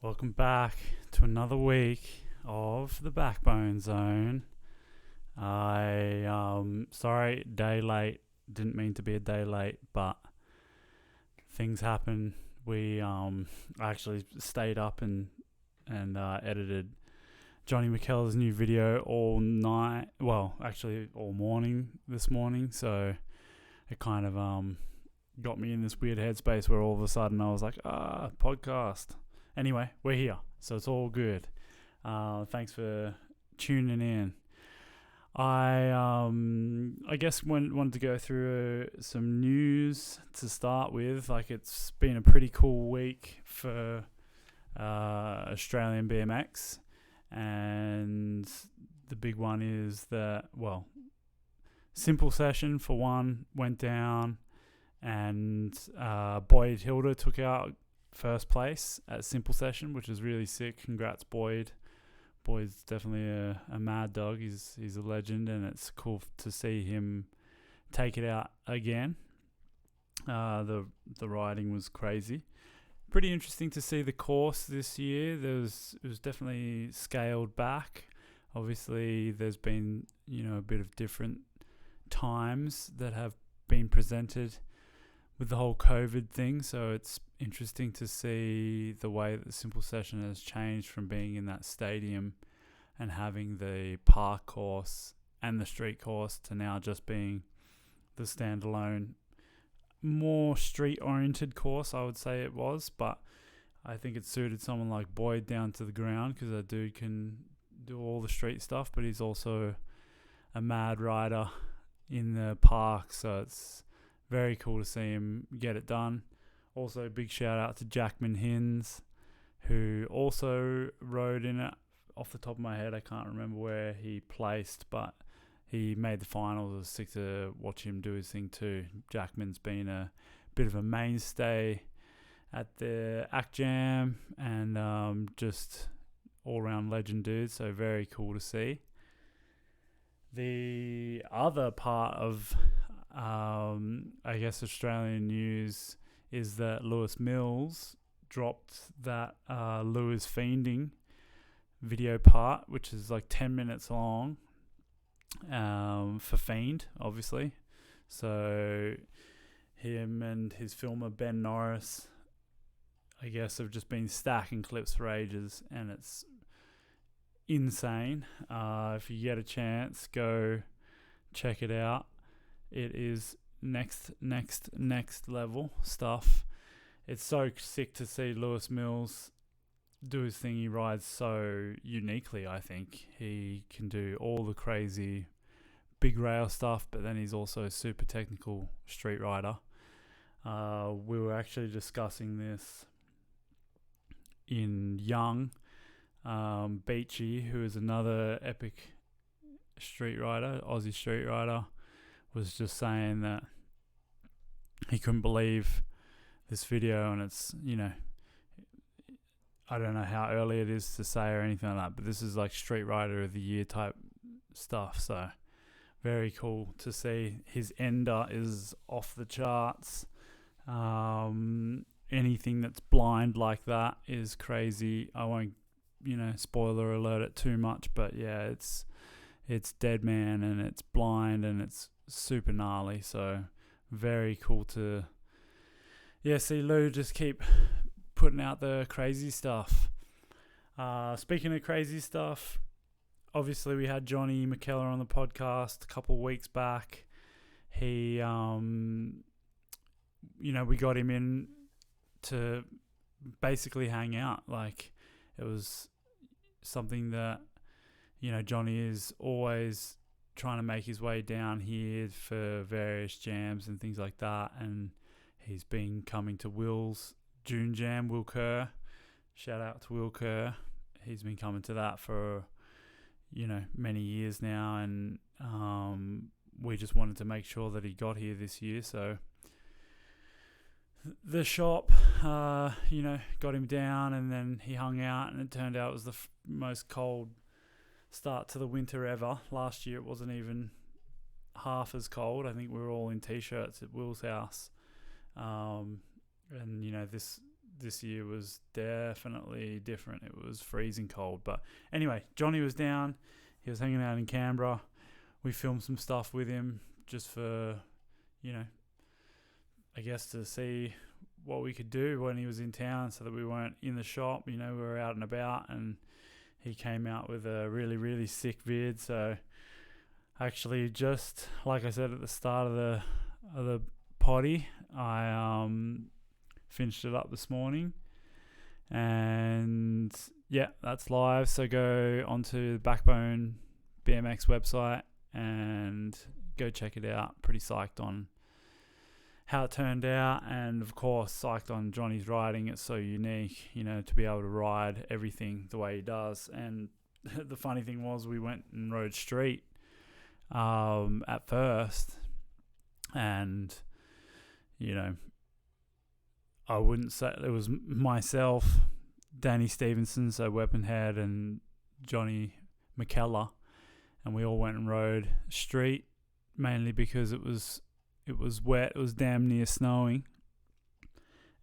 Welcome back to another week of the Backbone Zone. Sorry, day late. Didn't mean to be a day late, but things happen. I actually stayed up and edited Jonny Mackellar's new video all night. Well, actually all morning this morning. So it kind of got me in this weird headspace where all of a sudden I was like, podcast. Anyway, we're here, so it's all good. Thanks for tuning in. I guess wanted to go through some news to start with. Like, it's been a pretty cool week for Australian BMX, and the big one is that, well, simple session for one went down, and Boyd Hilder took out first place at simple session, which is really sick. Congrats, Boyd. Boyd's definitely a mad dog. He's a legend, and it's cool to see him take it out again. The riding was crazy. Pretty interesting to see the course this year. It was definitely scaled back. Obviously, there's been a bit of different times that have been presented with the whole COVID thing, so it's interesting to see the way that the simple session has changed from being in that stadium and having the park course and the street course to now just being the standalone, more street-oriented course, I would say it was. But I think it suited someone like Boyd down to the ground, because that dude can do all the street stuff, but he's also a mad rider in the park, so it's very cool to see him get it done. Also, big shout out to Jackman Hins, who also rode in it. Off the top of my head, I can't remember where he placed, but he made the finals. It was sick to watch him do his thing too. Jackman's been a bit of a mainstay at the Act Jam, and just all-round legend dude, so very cool to see. The other part of I guess Australian news is that Lewis Mills dropped that Lewis Fiending video part, which is like 10 minutes long, for Fiend, obviously. So him and his filmer Ben Norris, I guess, have just been stacking clips for ages, and it's insane. If you get a chance, go check it out. It is next level stuff. It's so sick to see Lewis Mills do his thing. He rides so uniquely, I think. He can do all the crazy big rail stuff, but then he's also a super technical street rider. We were actually discussing this in Young. Beachy, who is another epic street rider, Aussie street rider, was just saying that he couldn't believe this video, and it's, I don't know how early it is to say or anything like that, but this is like Street Rider of the Year type stuff, so very cool to see. His ender is off the charts. Anything that's blind like that is crazy. I won't, spoiler alert it too much, but yeah, it's dead man, and it's blind, and it's super gnarly, so very cool to see Lou just keep putting out the crazy stuff. Speaking of crazy stuff, obviously we had Jonny Mackellar on the podcast a couple of weeks back. He we got him in to basically hang out. Like, it was something that Jonny is always trying to make his way down here for various jams and things like that, and he's been coming to Will's June Jam, Will Kerr. Shout out to Will Kerr. He's been coming to that for many years now, and we just wanted to make sure that he got here this year. So the shop got him down, and then he hung out, and it turned out it was the most cold start to the winter ever. Last year it wasn't even half as cold. I think we were all in t-shirts at Will's house, and this year was definitely different. It was freezing cold. But anyway, Jonny was down. He was hanging out in Canberra. We filmed some stuff with him just for, I guess to see what we could do when he was in town so that we weren't in the shop. We were out and about, and he came out with a really, really sick vid. So actually, just like I said at the start of the potty, I finished it up this morning, and yeah, that's live. So go onto the Back Bone BMX website and go check it out. Pretty psyched on how it turned out, and of course psyched on Jonny's riding. It's so unique, to be able to ride everything the way he does. And the funny thing was, we went and rode street at first, and I wouldn't say it was myself, Danny Stevenson, so Weaponhead, and Jonny Mackellar, and we all went and rode street, mainly because it was wet. It was damn near snowing,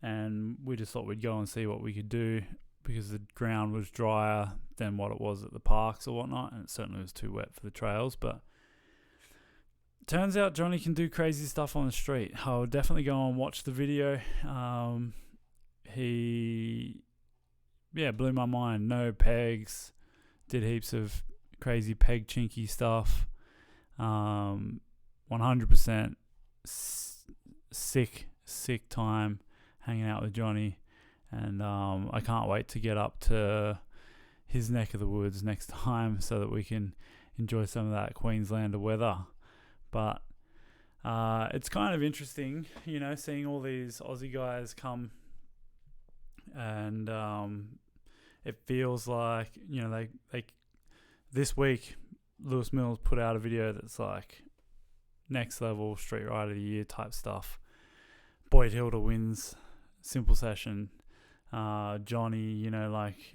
and we just thought we'd go and see what we could do, because the ground was drier than what it was at the parks or whatnot, and it certainly was too wet for the trails. But turns out Jonny can do crazy stuff on the street. I'll definitely go and watch the video. He blew my mind. No pegs, did heaps of crazy peg chinky stuff. 100% sick time hanging out with Jonny, and I can't wait to get up to his neck of the woods next time so that we can enjoy some of that Queenslander weather. But it's kind of interesting, seeing all these Aussie guys come, and it feels like, they this week Lewis Mills put out a video that's like next level Street Rider of the Year type stuff. Boyd Hilder wins simple session. Jonny,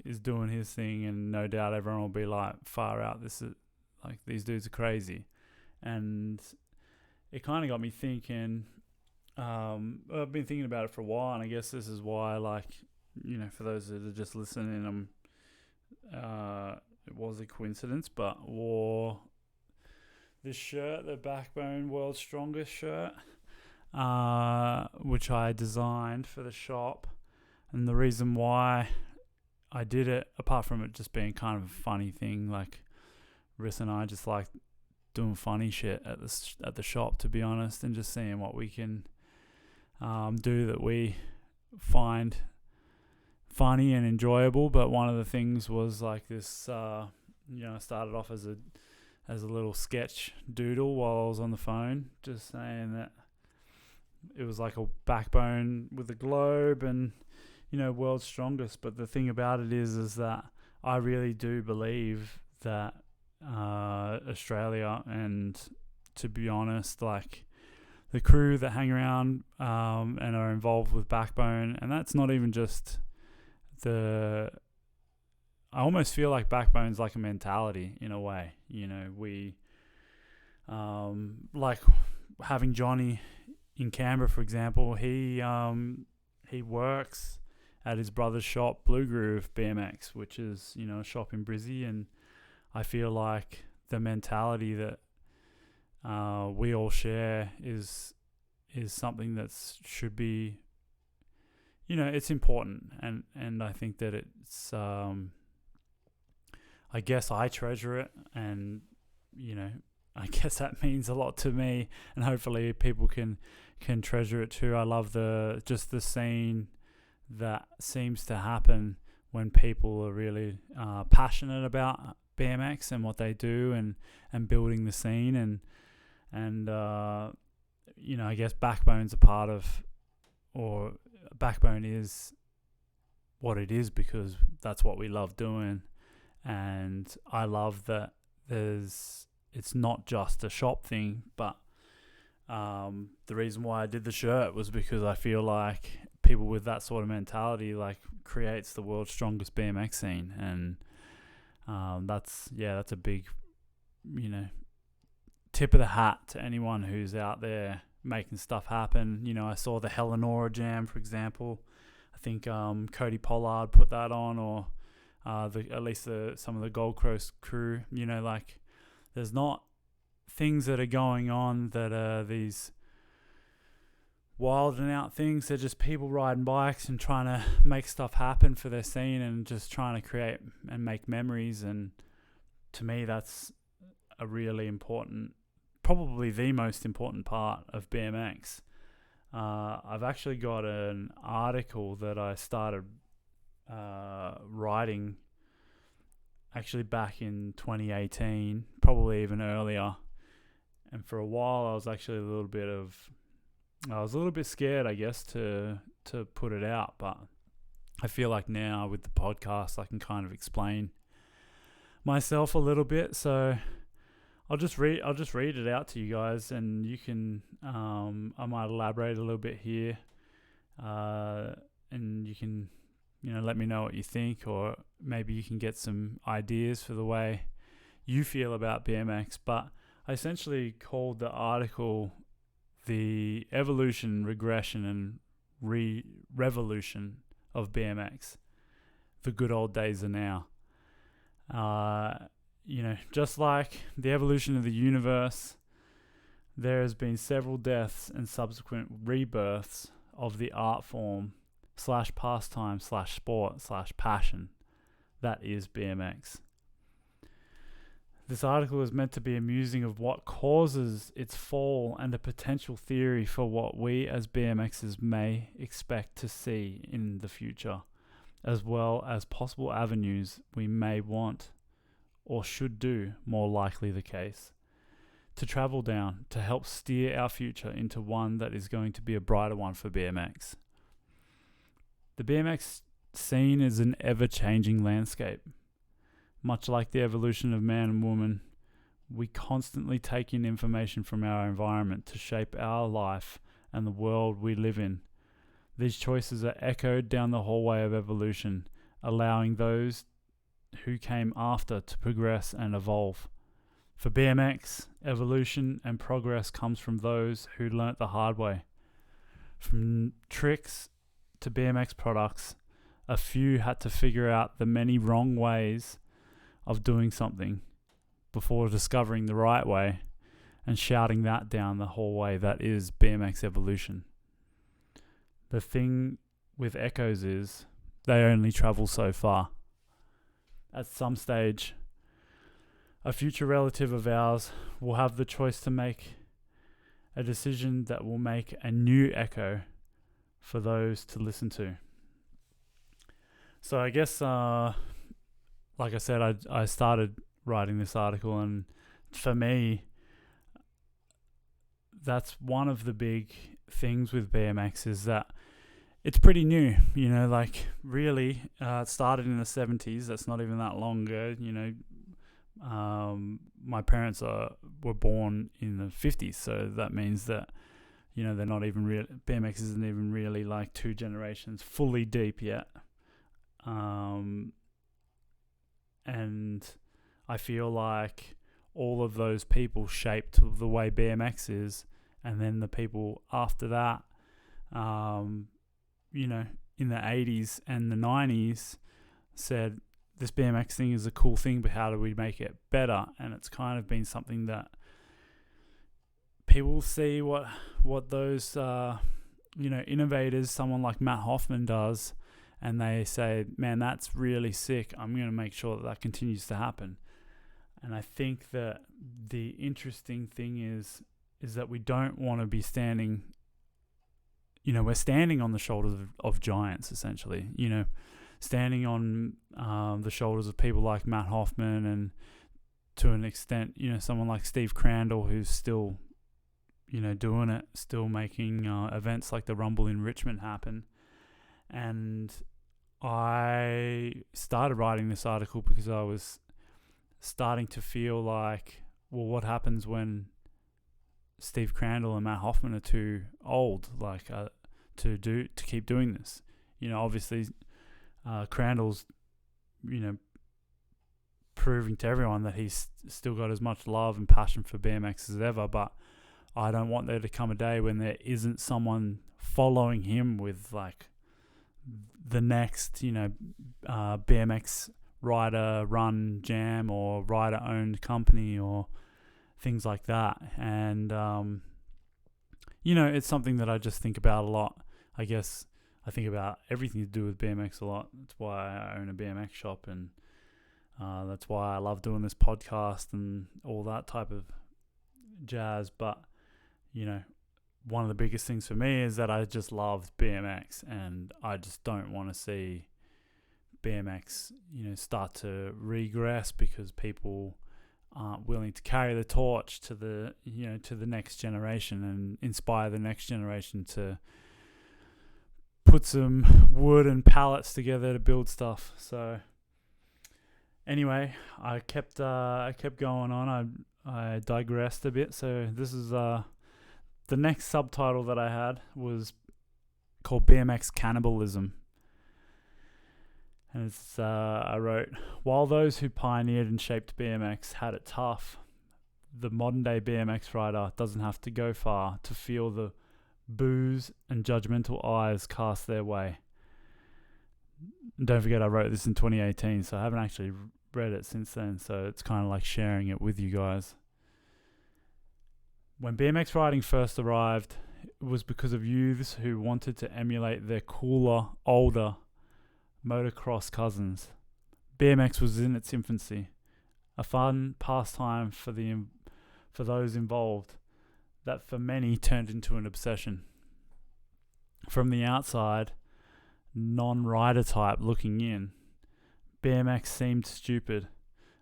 is doing his thing, and no doubt everyone will be like, far out, this is like, these dudes are crazy. And it kind of got me thinking. I've been thinking about it for a while, and I guess this is why, for those that are just listening, it was a coincidence, but wore this shirt, the Backbone World's Strongest shirt, which I designed for the shop. And the reason why I did it, apart from it just being kind of a funny thing, like Riss and I just like doing funny shit at the shop, to be honest, and just seeing what we can do that we find funny and enjoyable. But one of the things was like this, I started off as a little sketch doodle while I was on the phone, just saying that it was like a backbone with a globe and, world's strongest. But the thing about it is that I really do believe that Australia, and to be honest, like the crew that hang around and are involved with Backbone, and that's not even just I almost feel like Backbone's like a mentality in a way. We like having Jonny in Canberra, for example. He works at his brother's shop, Blue Groove BMX, which is a shop in Brizzy, and I feel like the mentality that we all share is something that should be, it's important, and I think that it's I guess I treasure it, and I guess that means a lot to me, and hopefully people can treasure it too. I love the scene that seems to happen when people are really passionate about BMX and what they do, and building the scene, and I guess Backbone's a part of, or Backbone is what it is because that's what we love doing. And I love that it's not just a shop thing, but the reason why I did the shirt was because I feel like people with that sort of mentality creates the world's strongest BMX scene, and that's a big tip of the hat to anyone who's out there making stuff happen. I saw the Hellenora Jam, for example. I think Cody Pollard put that on, or at least some of the Gold Coast crew. You know, like there's not things that are going on that are these wild and out things. They're just people riding bikes and trying to make stuff happen for their scene and just trying to create and make memories. And to me, that's a really important, probably the most important part of BMX. I've actually got an article that I started writing actually back in 2018, probably even earlier. And for a while, I was actually a little bit scared, I guess, to put it out. But I feel like now with the podcast, I can kind of explain myself a little bit. So I'll just read it out to you guys, and you can I might elaborate a little bit here, and you can let me know what you think, or maybe you can get some ideas for the way you feel about BMX. But I essentially called the article the evolution, regression, and revolution of BMX. The good old days are now. Just like the evolution of the universe, there has been several deaths and subsequent rebirths of the art form / pastime / sport / passion that is BMX. This article is meant to be a musing of what causes its fall and a potential theory for what we as BMXers may expect to see in the future, as well as possible avenues we may want or should do, more likely the case, to travel down to help steer our future into one that is going to be a brighter one for BMX. The BMX scene is an ever-changing landscape. Much like the evolution of man and woman, we constantly take in information from our environment to shape our life and the world we live in. These choices are echoed down the hallway of evolution, allowing those who came after to progress and evolve. For BMX, evolution and progress comes from those who learnt the hard way. From tricks to BMX products, a few had to figure out the many wrong ways of doing something before discovering the right way and shouting that down the hallway that is BMX evolution. The thing with echoes is they only travel so far. At some stage, a future relative of ours will have the choice to make a decision that will make a new echo for those to listen to. So I guess, like I said, I started writing this article, and for me, that's one of the big things with BMX is that it's pretty new, really, it started in the 70s. That's not even that long ago, my parents were born in the 50s, so that means that, they're not even real. BMX isn't even really like 2 generations fully deep yet. And I feel like all of those people shaped the way BMX is, and then the people after that, in the 80s and the 90s said, this BMX thing is a cool thing, but how do we make it better? And it's kind of been something that people see what those, innovators, someone like Matt Hoffman does, and they say, man, that's really sick. I'm going to make sure that continues to happen. And I think that the interesting thing is that we don't want to be standing, we're standing on the shoulders of giants, essentially, standing on the shoulders of people like Matt Hoffman, and to an extent, someone like Steve Crandall, who's still, doing it, still making events like the Rumble in Richmond happen. And I started writing this article because I was starting to feel like, well, what happens when Steve Crandall and Matt Hoffman are too old, to keep doing this? Obviously, Crandall's, proving to everyone that he's still got as much love and passion for BMX as ever, but I don't want there to come a day when there isn't someone following him with the next, BMX rider run jam or rider owned company or things like that. And, it's something that I just think about a lot. I guess I think about everything to do with BMX a lot. That's why I own a BMX shop, and that's why I love doing this podcast and all that type of jazz. But, one of the biggest things for me is that I just love BMX, and I just don't want to see BMX, start to regress because people aren't willing to carry the torch to the next generation and inspire the next generation to put some wood and pallets together to build stuff. So anyway, I kept going on. I digressed a bit. So this is the next subtitle that I had was called BMX Cannibalism. And I wrote, while those who pioneered and shaped BMX had it tough, the modern day BMX rider doesn't have to go far to feel the boos and judgmental eyes cast their way. And don't forget, I wrote this in 2018, so I haven't actually read it since then, so it's kind of like sharing it with you guys. When BMX riding first arrived, it was because of youths who wanted to emulate their cooler, older motocross cousins. BMX was in its infancy, a fun pastime for those involved that for many turned into an obsession. From the outside, non-rider type looking in, BMX seemed stupid,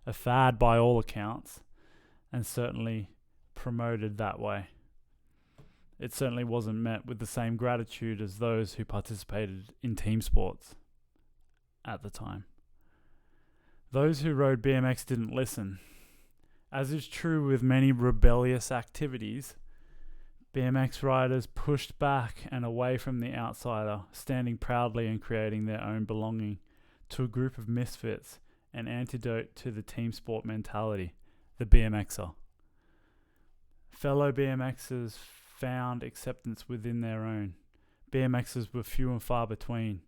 a fad by all accounts, and certainly promoted that way. It certainly wasn't met with the same gratitude as those who participated in team sports at the time. Those who rode BMX didn't listen. As is true with many rebellious activities, BMX riders pushed back and away from the outsider, standing proudly and creating their own belonging to a group of misfits, an antidote to the team sport mentality, the BMXer. Fellow BMXers found acceptance within their own. BMXers were few and far between,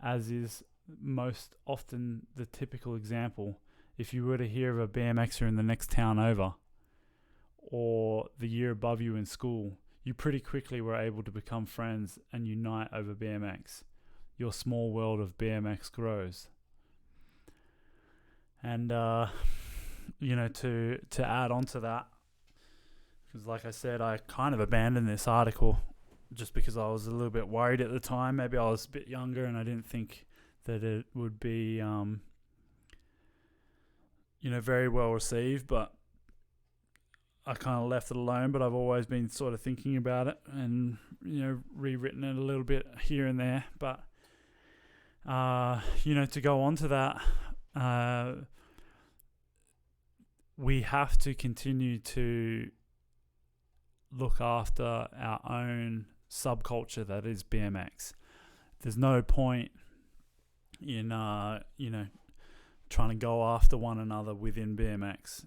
as is most often the typical example. If you were to hear of a BMXer in the next town over or the year above you in school, you pretty quickly were able to become friends and unite over BMX. Your small world of BMX grows. And, to add on to that, because like I said, I kind of abandoned this article just because I was a little bit worried at the time. Maybe I was a bit younger and I didn't think that it would be, very well received, but I kind of left it alone. But I've always been sort of thinking about it and, rewritten it a little bit here and there. But, to go on to that, we have to continue to look after our own subculture that is BMX. There's no point in trying to go after one another within BMX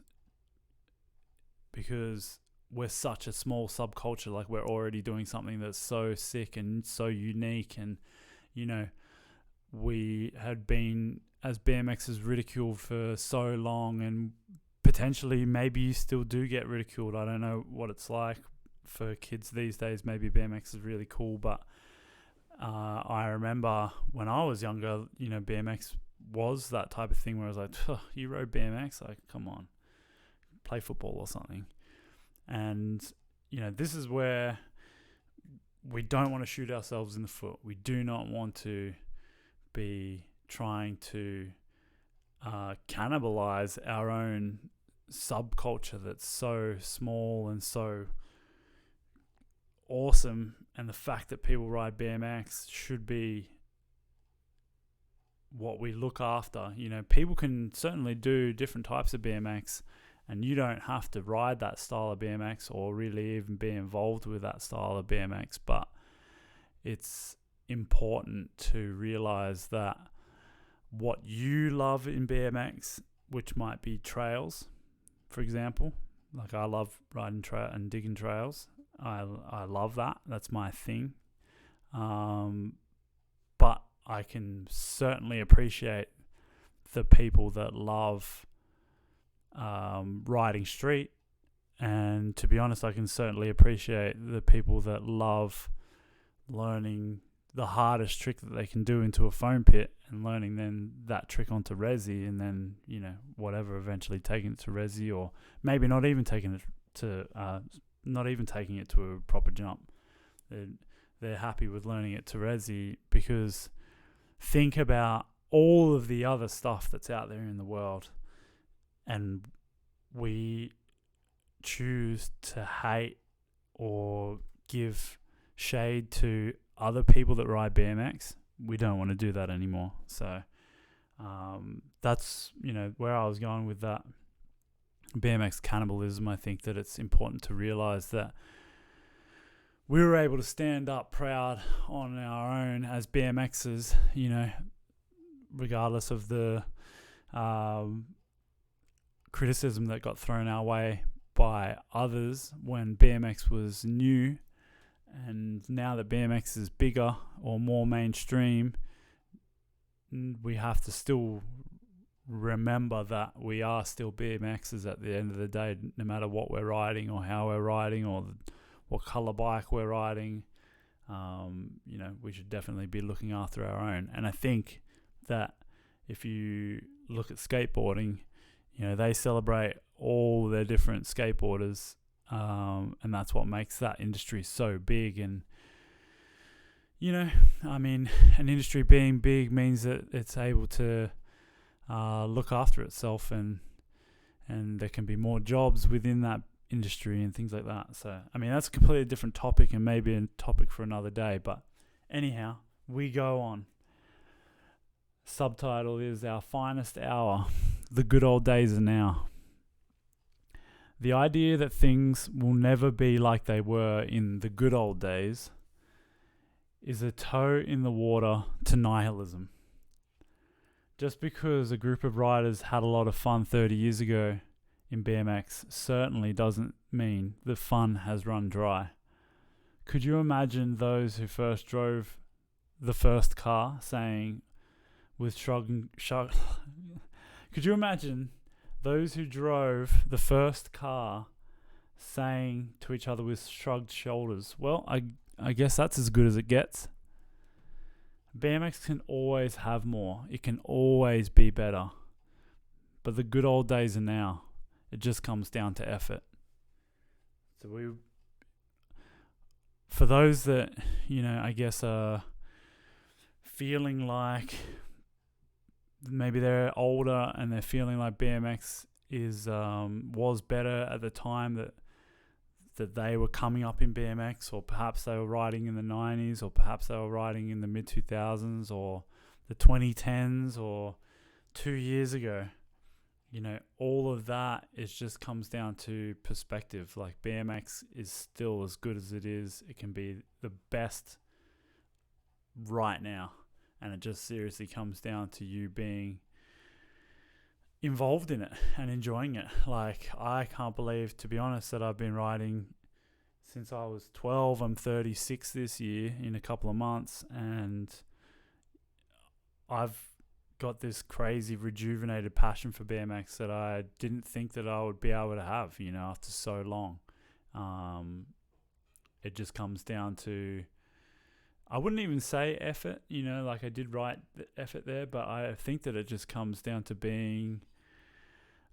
because we're such a small subculture. Like, we're already doing something that's so sick and so unique, and we had been as BMXers ridiculed for so long, and potentially maybe you still do get ridiculed. I don't know what it's like for kids these days. Maybe BMX is really cool, but I remember when I was younger, BMX was that type of thing where I was like, you rode BMX? Like, come on, play football or something. And, this is where we don't want to shoot ourselves in the foot. We do not want to be trying to cannibalize our own subculture that's so small and so awesome. And the fact that people ride BMX should be what we look after. People can certainly do different types of BMX, and you don't have to ride that style of BMX or really even be involved with that style of BMX. But it's important to realize that what you love in BMX, which might be trails, for example, like I love riding and digging trails. I love that. That's my thing. But I can certainly appreciate the people that love riding street, and to be honest, I can certainly appreciate the people that love learning the hardest trick that they can do into a foam pit and learning then that trick onto resi, and then whatever, eventually taking it to resi, or maybe not even taking it to a proper jump. They're happy with learning it to resi, because think about all of the other stuff that's out there in the world, and we choose to hate or give shade to other people that ride BMX. We don't want to do that anymore. So that's where I was going with that BMX cannibalism. I think that it's important to realize that we were able to stand up proud on our own as BMXers, regardless of the criticism that got thrown our way by others when BMX was new. And now that BMX is bigger or more mainstream, we have to still remember that we are still BMXers at the end of the day, no matter what we're riding or how we're riding or what color bike we're riding. We should definitely be looking after our own. And I think that if you look at skateboarding, they celebrate all their different skateboarders, and that's what makes that industry so big. And an industry being big means that it's able to look after itself, and there can be more jobs within that industry and things like that. So that's a completely different topic, and maybe a topic for another day. But anyhow, we go on. Subtitle is Our Finest Hour. The good old days are now. The idea that things will never be like they were in the good old days is a toe in the water to nihilism. Just because a group of riders had a lot of fun 30 years ago in BMX certainly doesn't mean the fun has run dry. Could you imagine those who first drove the first car saying with shrug? Could you imagine those who drove the first car saying to each other with shrugged shoulders, well, I guess that's as good as it gets? BMX can always have more. It can always be better. But the good old days are now. It just comes down to effort. So for those that, I guess are feeling like maybe they're older and they're feeling like BMX was better at the time that they were coming up in BMX, or perhaps they were riding in the 90s, or perhaps they were riding in the mid-2000s or the 2010s or 2 years ago. All of that just comes down to perspective. Like, BMX is still as good as it is. It can be the best right now. And it just seriously comes down to you being involved in it and enjoying it. Like, I can't believe, to be honest, that I've been riding since I was 12. I'm 36 this year in a couple of months, and I've got this crazy rejuvenated passion for BMX that I didn't think that I would be able to have, after so long. It just comes down to, I wouldn't even say effort, like I did write the effort there, but I think that it just comes down to being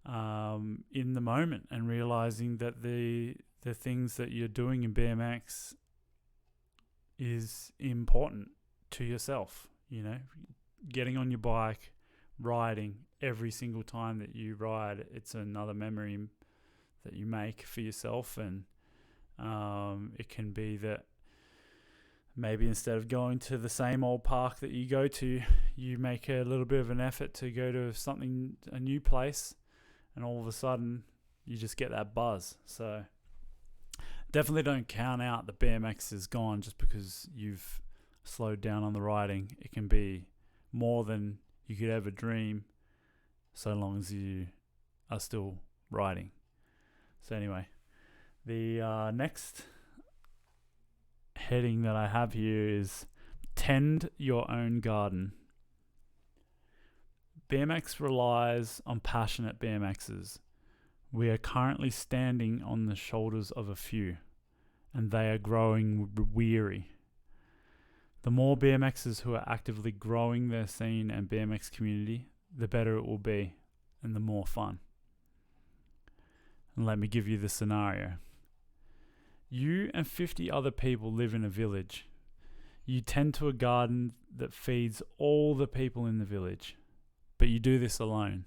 in the moment and realizing that the things that you're doing in BMX is important to yourself. Getting on your bike, riding every single time that you ride, it's another memory that you make for yourself. And it can be that maybe instead of going to the same old park that you go to, you make a little bit of an effort to go to a new place, and all of a sudden you just get that buzz. So definitely don't count out that BMX is gone just because you've slowed down on the riding. It can be more than you could ever dream, so long as you are still riding. So anyway, the next heading that I have here is Tend your own garden. BMX relies on passionate BMXers. We are currently standing on the shoulders of a few, and they are growing weary. The more BMXers who are actively growing their scene and BMX community, the better it will be, and the more fun. And let me give you the scenario. You and 50 other people live in a village. You tend to a garden that feeds all the people in the village, but you do this alone.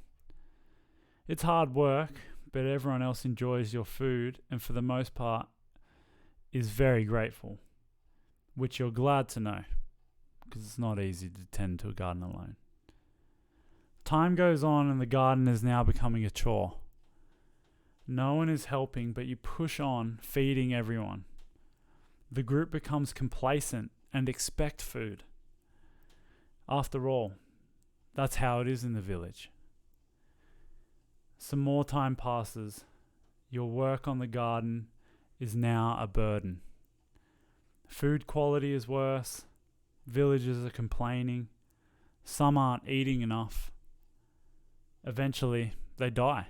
It's hard work, but everyone else enjoys your food and for the most part is very grateful, which you're glad to know, because it's not easy to tend to a garden alone. Time goes on and the garden is now becoming a chore. No one is helping, but you push on, feeding everyone. The group becomes complacent and expect food. After all, that's how it is in the village. Some more time passes. Your work on the garden is now a burden. Food quality is worse. Villagers are complaining. Some aren't eating enough. Eventually, they die.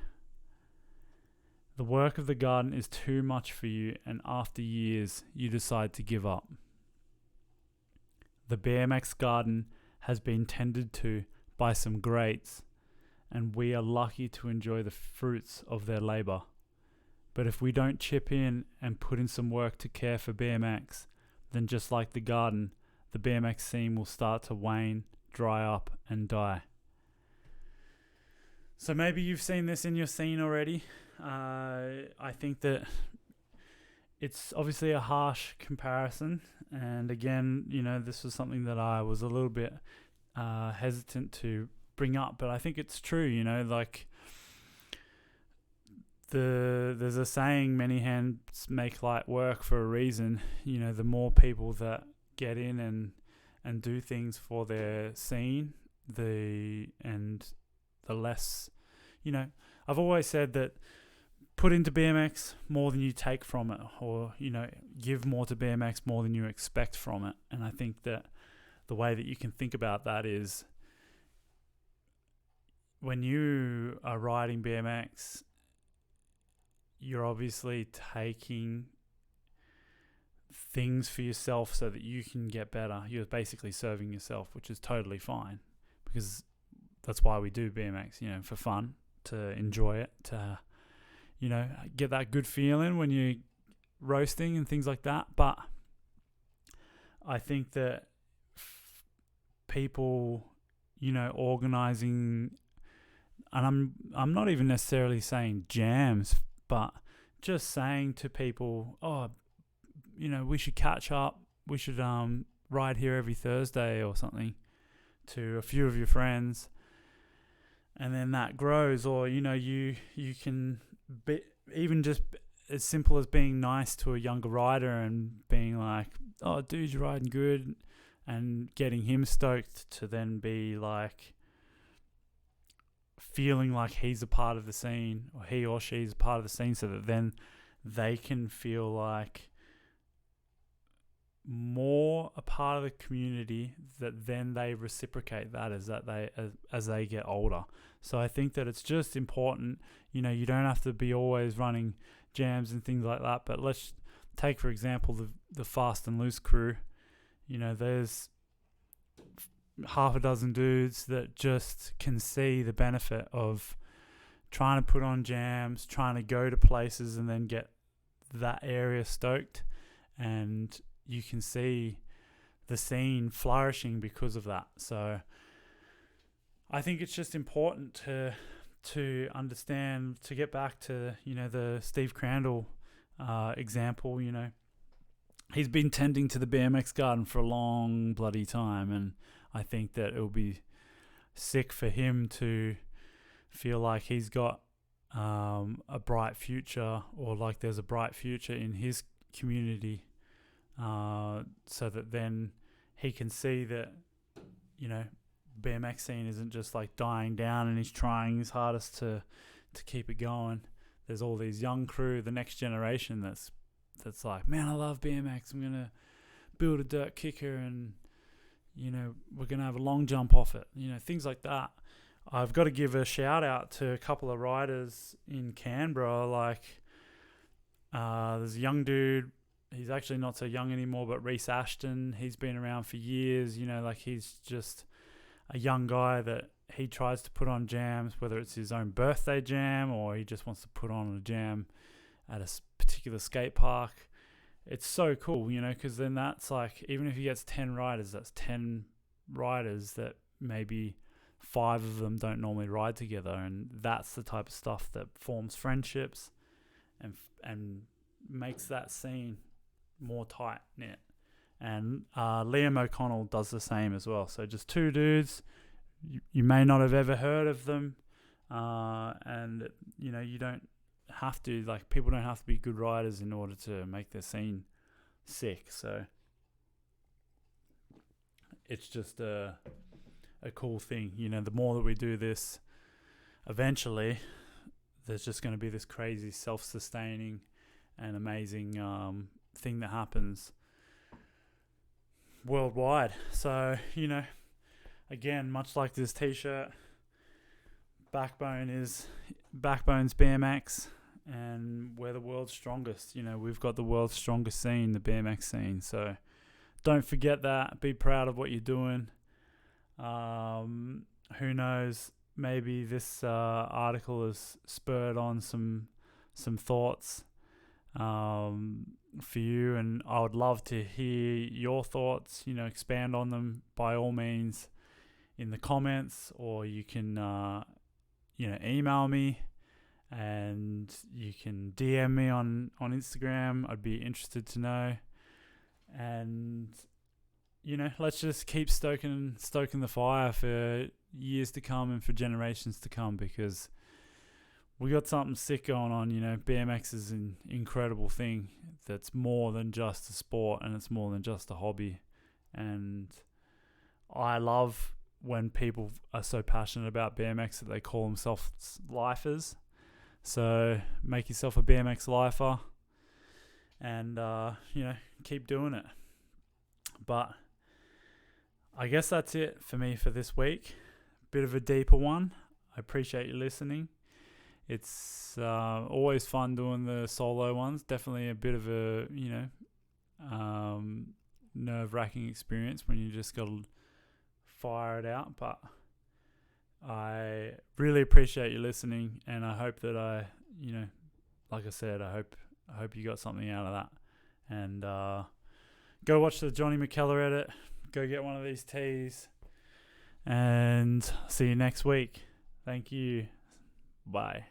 The work of the garden is too much for you, and after years, you decide to give up. The BMX garden has been tended to by some greats, and we are lucky to enjoy the fruits of their labour. But if we don't chip in and put in some work to care for BMX, then just like the garden, the BMX scene will start to wane, dry up, and die. So maybe you've seen this in your scene already. I think that it's obviously a harsh comparison, and again, this was something that I was a little bit hesitant to bring up, but I think it's true. There's a saying, many hands make light work, for a reason. The more people that get in and do things for their scene, the less, I've always said that put into BMX more than you take from it, or, give more to BMX more than you expect from it. And I think that the way that you can think about that is when you are riding BMX, you're obviously taking things for yourself so that you can get better. You're basically serving yourself, which is totally fine, because that's why we do BMX, for fun, to enjoy it, to, get that good feeling when you're roasting and things like that. But I think that people, organizing, and I'm not even necessarily saying jams, but just saying to people, we should catch up, we should ride here every Thursday or something, to a few of your friends, and then that grows. Or you can be even just as simple as being nice to a younger rider and being like, "Oh, dude, you're riding good," and getting him stoked to then be like feeling like he's a part of the scene, or he or she's a part of the scene, so that then they can feel like more a part of the community, that then they reciprocate that as they get older. So I think that it's just important, you don't have to be always running jams and things like that, but let's take, for example, the Fast and Loose crew. There's half a dozen dudes that just can see the benefit of trying to put on jams, trying to go to places and then get that area stoked, and you can see the scene flourishing because of that. So I think it's just important to understand, to get back to, the Steve Crandall example. He's been tending to the BMX garden for a long bloody time, and I think that it'll be sick for him to feel like he's got a bright future, or like there's a bright future in his community, so that then he can see that, BMX scene isn't just like dying down, and he's trying his hardest to keep it going. There's all these young crew, the next generation that's like, man, I love BMX. I'm gonna build a dirt kicker and we're going to have a long jump off it. Things like that. I've got to give a shout out to a couple of riders in Canberra. Like, there's a young dude. He's actually not so young anymore, but Reese Ashton. He's been around for years. He's just a young guy that he tries to put on jams, whether it's his own birthday jam or he just wants to put on a jam at a particular skate park. It's so cool, because then that's like, even if he gets 10 riders, that's 10 riders that maybe 5 of them don't normally ride together. And that's the type of stuff that forms friendships and makes that scene more tight-knit. And Liam O'Connell does the same as well. So just 2 dudes. You may not have ever heard of them. And, you don't have to, like, people don't have to be good riders in order to make their scene sick. So it's just a cool thing. The more that we do this, eventually there's just going to be this crazy self-sustaining and amazing thing that happens worldwide. So, again, much like this t-shirt, Backbone's BMX, and we're the world's strongest. We've got the world's strongest scene, the BMX scene. So don't forget that. Be proud of what you're doing. Who knows? Maybe this article has spurred on some thoughts for you, and I would love to hear your thoughts. Expand on them by all means in the comments, or you can email me, and you can DM me on Instagram. I'd be interested to know. And let's just keep stoking the fire for years to come and for generations to come, because we got something sick going on. BMX is an incredible thing that's more than just a sport, and it's more than just a hobby. And I love when people are so passionate about BMX that they call themselves lifers. So make yourself a BMX lifer, and keep doing it. But I guess that's it for me for this week. Bit of a deeper one. I appreciate you listening. It's always fun doing the solo ones. Definitely a bit of a nerve-wracking experience when you just got to fire it out. But I really appreciate you listening, and I hope that like I said, I hope you got something out of that. And go watch the Jonny Mackellar edit. Go get one of these tees, and see you next week. Thank you. Bye.